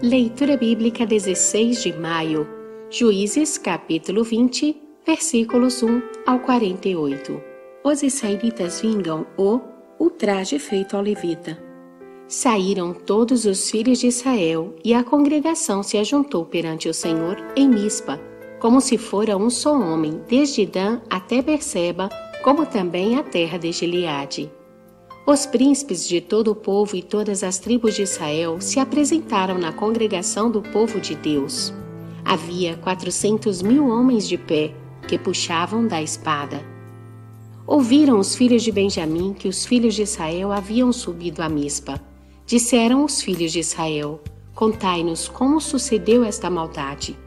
Leitura Bíblica 16 de maio, Juízes capítulo 20, versículos 1 ao 48. Os israelitas vingam o ultraje feito ao levita. Saíram todos os filhos de Israel, e a congregação se ajuntou perante o Senhor em Mispa, como se fora um só homem, desde Dan até Berseba, como também a terra de Gileade. Os príncipes de todo o povo e todas as tribos de Israel se apresentaram na congregação do povo de Deus. Havia 400.000 homens de pé, que puxavam da espada. Ouviram os filhos de Benjamim que os filhos de Israel haviam subido a Mispa. Disseram os filhos de Israel: contai-nos como sucedeu esta maldade.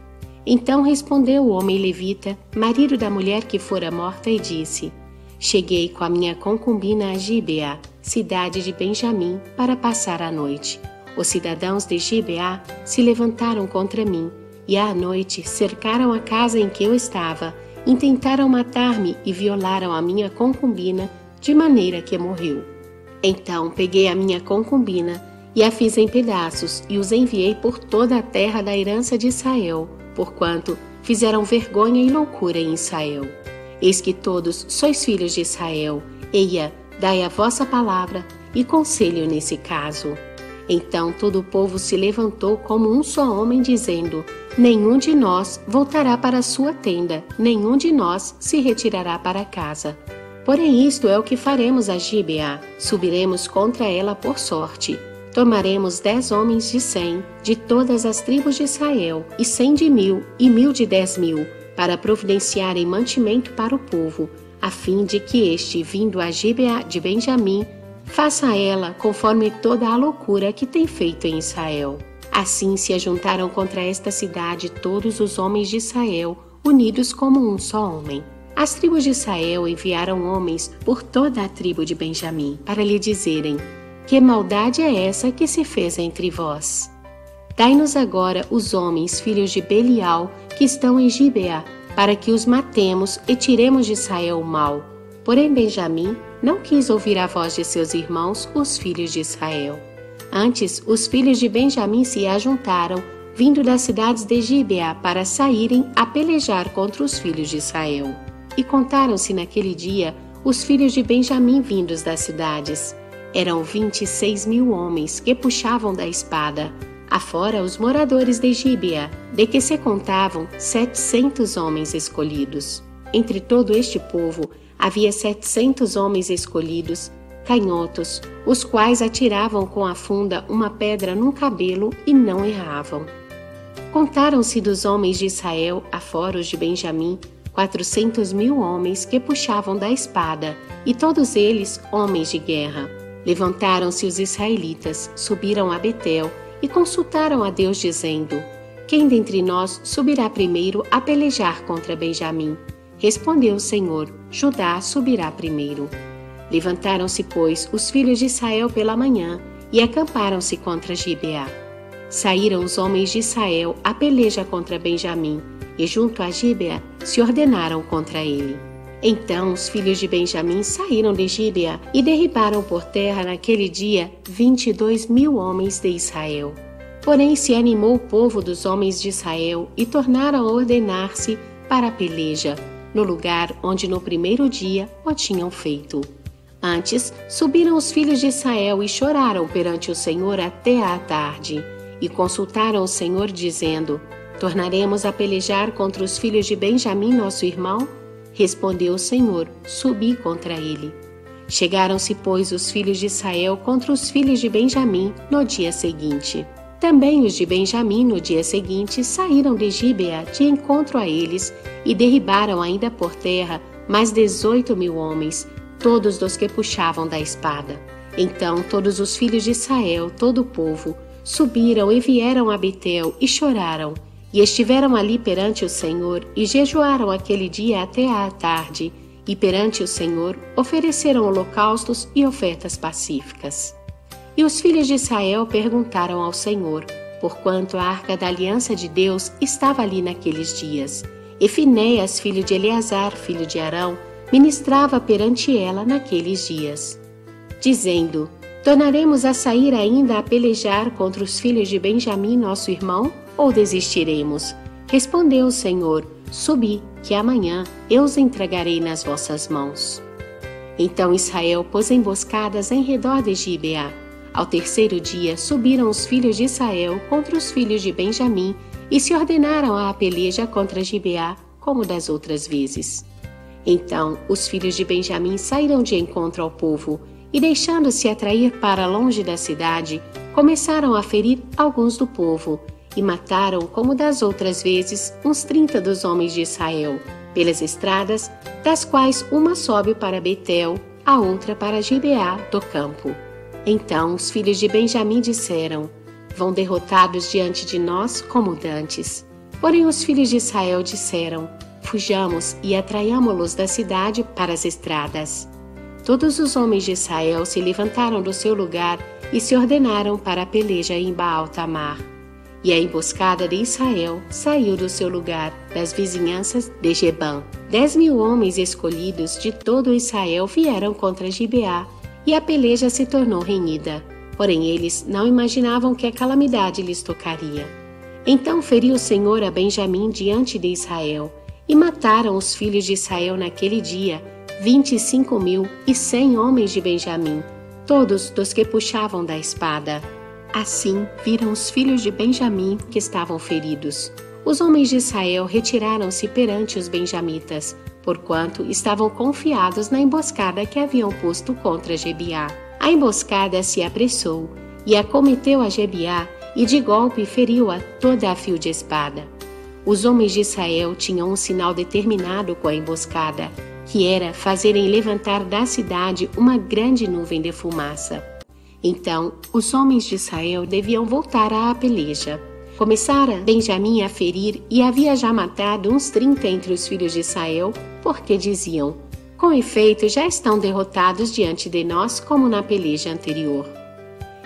Então respondeu o homem levita, marido da mulher que fora morta, e disse: cheguei com a minha concubina a Gibeá, cidade de Benjamim, para passar a noite. Os cidadãos de Gibeá se levantaram contra mim, e à noite cercaram a casa em que eu estava, intentaram matar-me e violaram a minha concubina, de maneira que morreu. Então peguei a minha concubina e a fiz em pedaços e os enviei por toda a terra da herança de Israel, porquanto fizeram vergonha e loucura em Israel. Eis que todos sois filhos de Israel, eia, dai a vossa palavra e conselho nesse caso. Então todo o povo se levantou como um só homem, dizendo: nenhum de nós voltará para a sua tenda, nenhum de nós se retirará para casa. Porém isto é o que faremos a Gibeá: subiremos contra ela por sorte. Tomaremos 10 homens de 100, de todas as tribos de Israel, e 100 de 1.000, e 1.000 de 10.000, para providenciarem mantimento para o povo, a fim de que este, vindo a Gibeá de Benjamim, faça a ela conforme toda a loucura que tem feito em Israel. Assim se ajuntaram contra esta cidade todos os homens de Israel, unidos como um só homem. As tribos de Israel enviaram homens por toda a tribo de Benjamim, para lhe dizerem: que maldade é essa que se fez entre vós? Dai-nos agora os homens, filhos de Belial, que estão em Gibeá, para que os matemos e tiremos de Israel o mal. Porém Benjamim não quis ouvir a voz de seus irmãos, os filhos de Israel. Antes, os filhos de Benjamim se ajuntaram, vindo das cidades de Gibeá, para saírem a pelejar contra os filhos de Israel. E contaram-se naquele dia os filhos de Benjamim vindos das cidades. Eram 26.000 homens que puxavam da espada, afora os moradores de Gibeá, de que se contavam 700 homens escolhidos. Entre todo este povo havia 700 homens escolhidos, canhotos, os quais atiravam com a funda uma pedra num cabelo e não erravam. Contaram-se dos homens de Israel, afora os de Benjamim, 400.000 homens que puxavam da espada, e todos eles homens de guerra. Levantaram-se os israelitas, subiram a Betel e consultaram a Deus, dizendo: quem dentre nós subirá primeiro a pelejar contra Benjamim? Respondeu o Senhor: Judá subirá primeiro. Levantaram-se, pois, os filhos de Israel pela manhã e acamparam-se contra Gibeá. Saíram os homens de Israel a peleja contra Benjamim, e junto a Gibeá se ordenaram contra ele. Então os filhos de Benjamim saíram de Gibeá e derribaram por terra naquele dia 22.000 homens de Israel. Porém se animou o povo dos homens de Israel e tornaram a ordenar-se para a peleja, no lugar onde no primeiro dia o tinham feito. Antes subiram os filhos de Israel e choraram perante o Senhor até à tarde, e consultaram o Senhor, dizendo: tornaremos a pelejar contra os filhos de Benjamim, nosso irmão? Respondeu o Senhor: subi contra ele. Chegaram-se, pois, os filhos de Israel contra os filhos de Benjamim no dia seguinte. Também os de Benjamim, no dia seguinte, saíram de Gibeá de encontro a eles e derribaram ainda por terra mais 18.000 homens, todos dos que puxavam da espada. Então todos os filhos de Israel, todo o povo, subiram e vieram a Betel e choraram, e estiveram ali perante o Senhor, e jejuaram aquele dia até à tarde, e perante o Senhor ofereceram holocaustos e ofertas pacíficas. E os filhos de Israel perguntaram ao Senhor, porquanto a arca da aliança de Deus estava ali naqueles dias. E Finéias, filho de Eleazar, filho de Arão, ministrava perante ela naqueles dias, dizendo: Tornaremos a sair ainda a pelejar contra os filhos de Benjamim, nosso irmão, ou desistiremos? Respondeu o Senhor: Subi, que amanhã eu os entregarei nas vossas mãos. Então Israel pôs emboscadas em redor de Gibeá. Ao terceiro dia subiram os filhos de Israel contra os filhos de Benjamim e se ordenaram a peleja contra Gibeá, como das outras vezes. Então os filhos de Benjamim saíram de encontro ao povo e, deixando-se atrair para longe da cidade, começaram a ferir alguns do povo e mataram, como das outras vezes, uns 30 dos homens de Israel, pelas estradas, das quais uma sobe para Betel, a outra para Gibeá do campo. Então os filhos de Benjamim disseram: Vão derrotados diante de nós como dantes. Porém os filhos de Israel disseram: Fujamos e atraiamo-los da cidade para as estradas. Todos os homens de Israel se levantaram do seu lugar e se ordenaram para a peleja em Baal-Tamar. E a emboscada de Israel saiu do seu lugar, das vizinhanças de Gebã. 10.000 homens escolhidos de todo Israel vieram contra Gibeá, e a peleja se tornou renhida. Porém eles não imaginavam que a calamidade lhes tocaria. Então feriu o Senhor a Benjamim diante de Israel, e mataram os filhos de Israel naquele dia 25.100 homens de Benjamim, todos dos que puxavam da espada. Assim viram os filhos de Benjamim que estavam feridos. Os homens de Israel retiraram-se perante os benjamitas, porquanto estavam confiados na emboscada que haviam posto contra Gibeá. A emboscada se apressou e acometeu a Gibeá e de golpe feriu-a toda a fio de espada. Os homens de Israel tinham um sinal determinado com a emboscada, que era fazerem levantar da cidade uma grande nuvem de fumaça. Então, os homens de Israel deviam voltar à peleja. Começara Benjamim a ferir e havia já matado uns 30 entre os filhos de Israel, porque diziam: Com efeito, já estão derrotados diante de nós, como na peleja anterior.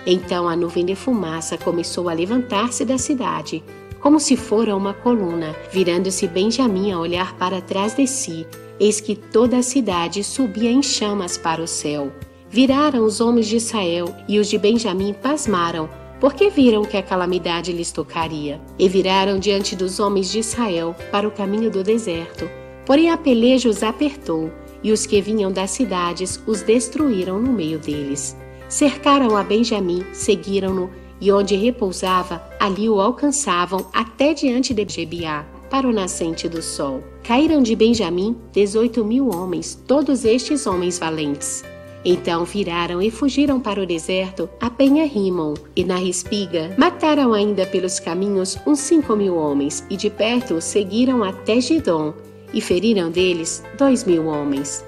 Então a nuvem de fumaça começou a levantar-se da cidade, como se fora uma coluna. Virando-se Benjamim a olhar para trás de si, eis que toda a cidade subia em chamas para o céu. Viraram os homens de Israel e os de Benjamim pasmaram, porque viram que a calamidade lhes tocaria. E viraram diante dos homens de Israel para o caminho do deserto. Porém a peleja os apertou, e os que vinham das cidades os destruíram no meio deles. Cercaram a Benjamim, seguiram-no, e onde repousava, ali o alcançavam até diante de Gibeá, para o nascente do sol. Caíram de Benjamim 18.000 homens, todos estes homens valentes. Então viraram e fugiram para o deserto a Penha-Rimon, e na Respiga mataram ainda pelos caminhos uns 5.000 homens, e de perto os seguiram até Gidom, e feriram deles 2.000 homens.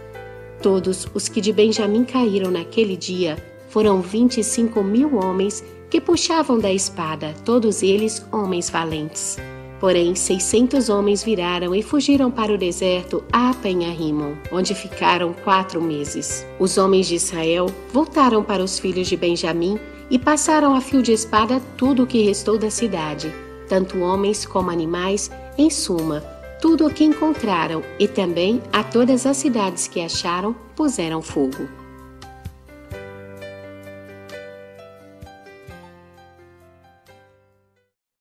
Todos os que de Benjamim caíram naquele dia foram 25.000 homens que puxavam da espada, todos eles homens valentes. Porém 600 homens viraram e fugiram para o deserto a Penha-Rimon, onde ficaram 4 meses. Os homens de Israel voltaram para os filhos de Benjamim e passaram a fio de espada tudo o que restou da cidade, tanto homens como animais, em suma, tudo o que encontraram, e também a todas as cidades que acharam puseram fogo.